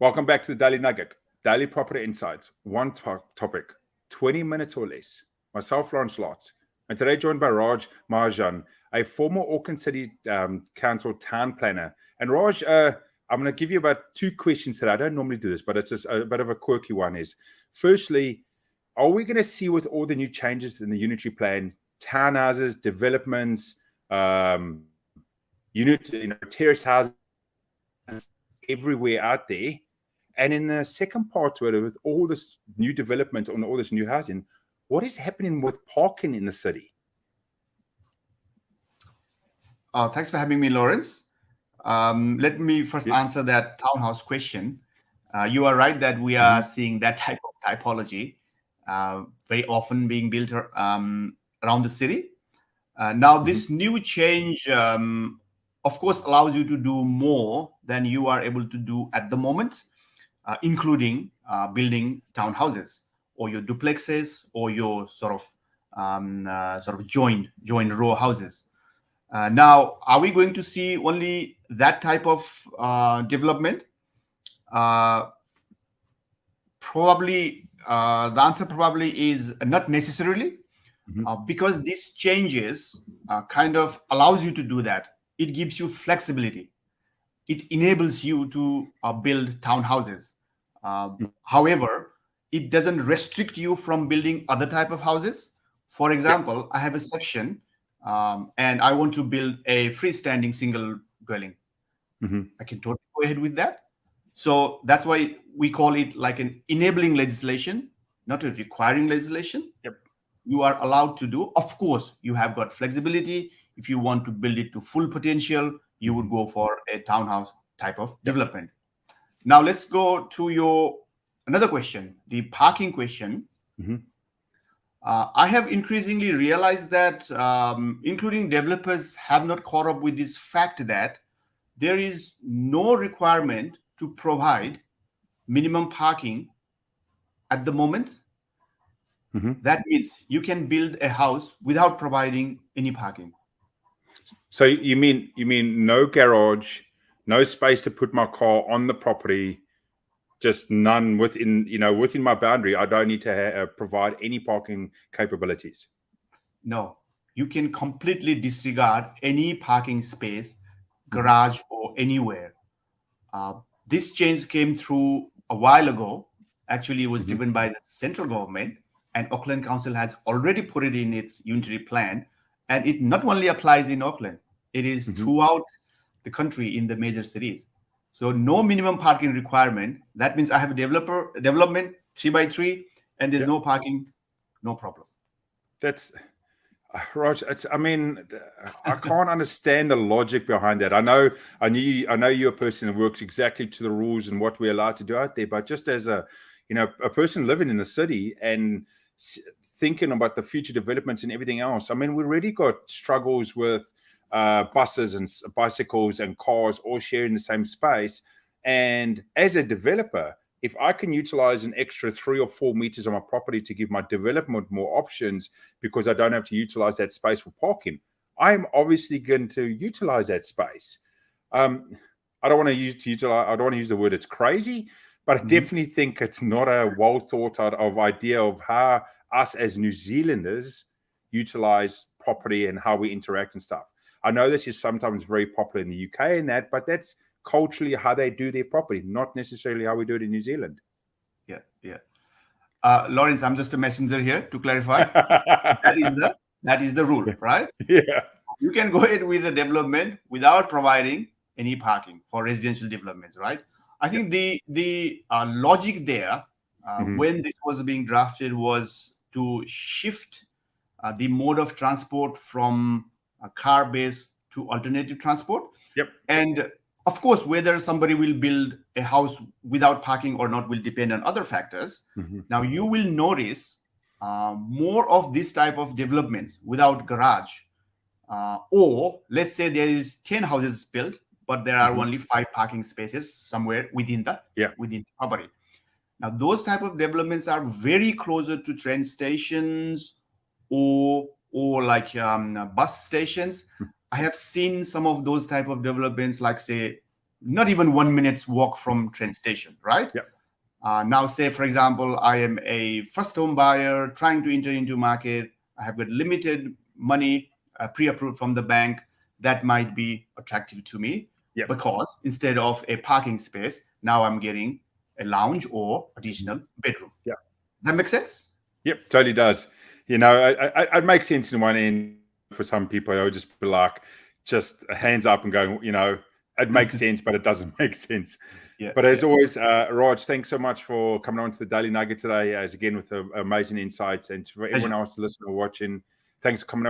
Welcome back to the Daily Nugget, Daily Property Insights, one topic, 20 minutes or less. Myself, Lawrence Lotze, and today joined by Maharjan, a former Auckland City Council town planner. And Raj, I'm going to give you about two questions today. I don't normally do this, but it's just a bit of a quirky one. Is firstly, are we going to see with all the new changes in the Unitary Plan, townhouses, developments, terrace houses everywhere out there? And in the second part to it, with all this new development and all this new housing, what is happening with parking in the city? Thanks for having me, Lawrence. Let me first answer that townhouse question. You are right that we are seeing that type of typology very often being built around the city. Now, this new change, of course, allows you to do more than you are able to do at the moment, including building townhouses or your duplexes or your sort of joined row houses. Now, are we going to see only that type of development? Probably, the answer probably is not necessarily, because these changes kind of allows you to do that. It gives you flexibility. It enables you to build townhouses. However, it doesn't restrict you from building other type of houses. For example, I have a section and I want to build a freestanding single dwelling. I can totally go ahead with that. So that's why we call it like an enabling legislation, not a requiring legislation. You are allowed to do. Of course, you have got flexibility. If you want to build it to full potential, you would go for a townhouse type of development. Now let's go to another question, the parking question. I have increasingly realized that including developers have not caught up with this fact that there is no requirement to provide minimum parking at the moment. That means you can build a house without providing any parking. So you mean no garage, no space to put my car on the property, just none within my boundary. I don't need to provide any parking capabilities. No, you can completely disregard any parking space, garage or anywhere. This change came through a while ago. Actually, it was driven by the central government, and Auckland Council has already put it in its Unitary Plan. And it not only applies in Auckland, it is throughout the country in the major cities. So no minimum parking requirement. That means I have a development 3x3 and there's no parking, no problem. That's Raj. I can't understand the logic behind that. I know you're a person who works exactly to the rules and what we're allowed to do out there. But just as a person living in the city and thinking about the future developments and everything else, we already got struggles with buses and bicycles and cars all sharing the same space. And as a developer, if I can utilize an extra 3 or 4 meters on my property to give my development more options because I don't have to utilize that space for parking, I'm obviously going to utilize that space. I don't want to use the word it's crazy, but I definitely think it's not a well thought out of idea of how us as New Zealanders utilize property and how we interact and stuff. I know this is sometimes very popular in the UK and that, but that's culturally how they do their property, not necessarily how we do it in New Zealand. Lawrence, I'm just a messenger here to clarify. that is the rule, right? You can go ahead with the development without providing any parking for residential developments, right? I think the logic there when this was being drafted was to shift the mode of transport from a car-based to alternative transport. And of course, whether somebody will build a house without parking or not will depend on other factors. Now, you will notice more of this type of developments without garage. Or let's say there is 10 houses built, but there are only 5 parking spaces somewhere within the property. Now, those type of developments are very closer to train stations or like bus stations. I have seen some of those type of developments, like say not even 1 minute's walk from train station, right? Yep. Now, say, for example, I am a first home buyer trying to enter into market. I have got limited money pre-approved from the bank. That might be attractive to me because instead of a parking space, now I'm getting a lounge or additional bedroom. Yeah. Does that make sense? Yep, totally does. You know, it makes sense in one end. For some people, I would just be like, just hands up and going, you know, it makes sense, but it doesn't make sense. Yeah. But as always, Raj, thanks so much for coming on to the Daily Nugget today, as again with amazing insights, and for everyone else to listen or watching, thanks for coming over.